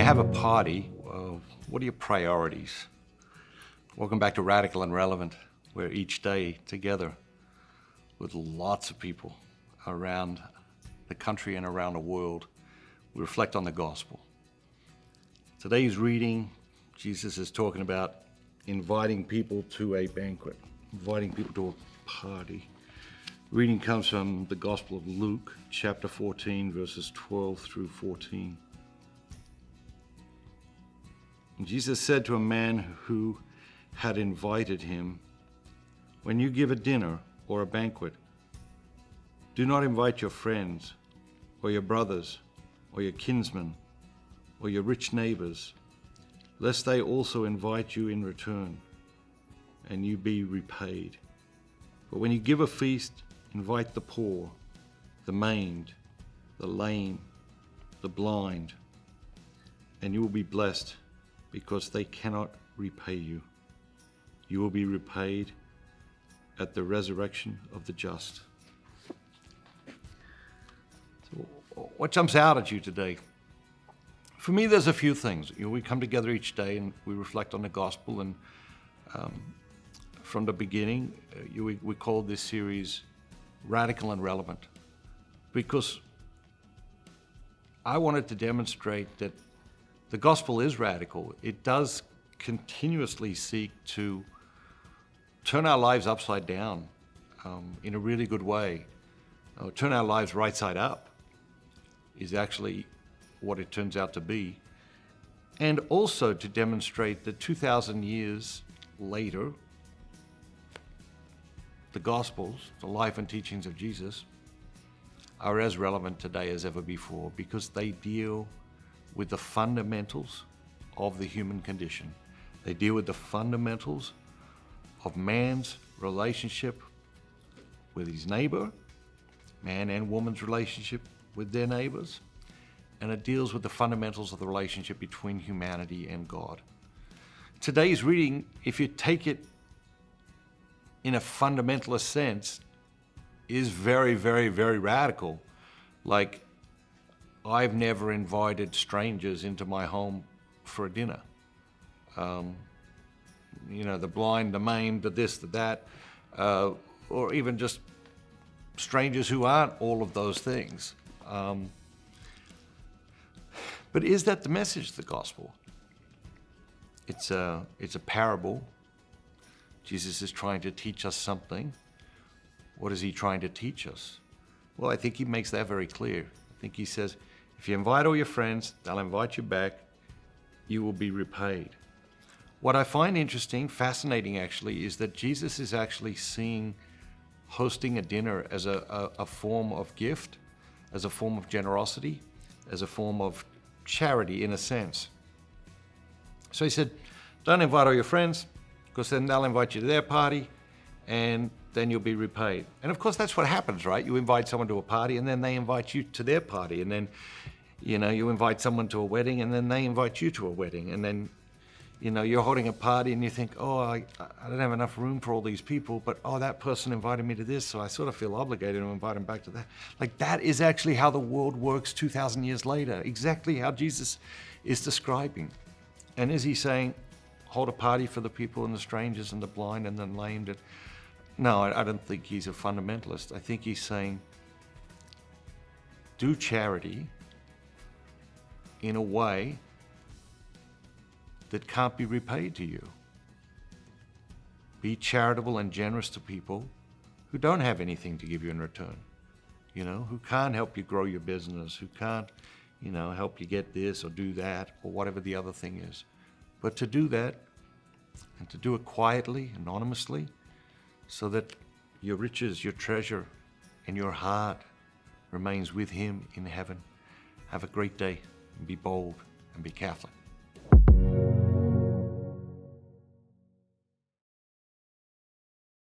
you have a party, what are your priorities? Welcome back to Radical and Relevant, where each day together with lots of people around the country and around the world, we reflect on the gospel. Today's reading, Jesus is talking about inviting people to a banquet, inviting people to a party. Reading comes from the Gospel of Luke, chapter 14, verses 12 through 14. And Jesus said to a man who had invited him, "When you give a dinner or a banquet, do not invite your friends or your brothers or your kinsmen or your rich neighbors, lest they also invite you in return, and you be repaid. But when you give a feast, invite the poor, the maimed, the lame, the blind, and you will be blessed, because they cannot repay you. You will be repaid at the resurrection of the just." So what jumps out at you today? For me, there's a few things. We come together each day and we reflect on the gospel, and from the beginning, we called this series Radical and Relevant, because I wanted to demonstrate that the gospel is radical. It does continuously seek to turn our lives upside down in a really good way. Turn our lives right side up is actually what it turns out to be. And also to demonstrate that 2,000 years later, the Gospels, the life and teachings of Jesus, are as relevant today as ever before, because they deal with the fundamentals of the human condition. They deal with the fundamentals of man's relationship with his neighbor, man and woman's relationship with their neighbors, and it deals with the fundamentals of the relationship between humanity and God. Today's reading, if you take it in a fundamentalist sense, is very, very, very radical. Like, I've never invited strangers into my home for a dinner. The blind, the maimed, the this, the that, or even just strangers who aren't all of those things. But is that the message of the gospel? It's a parable. Jesus is trying to teach us something. What is he trying to teach us? Well, I think he makes that very clear. I think he says, if you invite all your friends, they'll invite you back. You will be repaid. What I find interesting, fascinating actually, is that Jesus is actually seeing hosting a dinner as a form of gift, as a form of generosity, as a form of charity in a sense. So he said, don't invite all your friends, because then they'll invite you to their party, and then you'll be repaid. And of course, that's what happens, right? You invite someone to a party, and then they invite you to their party. And then, you invite someone to a wedding, and then they invite you to a wedding. And then, you're holding a party, and you think, oh, I don't have enough room for all these people, but, oh, that person invited me to this, so I sort of feel obligated to invite them back to that. Like, that is actually how the world works 2,000 years later, exactly how Jesus is describing. And is he saying, hold a party for the people and the strangers and the blind and the lame? No, I don't think he's a fundamentalist. I think he's saying, do charity in a way that can't be repaid to you. Be charitable and generous to people who don't have anything to give you in return, who can't help you grow your business, who can't, help you get this or do that or whatever the other thing is. But to do that, and to do it quietly, anonymously, so that your riches, your treasure, and your heart remains with him in heaven. Have a great day, and be bold, and be Catholic.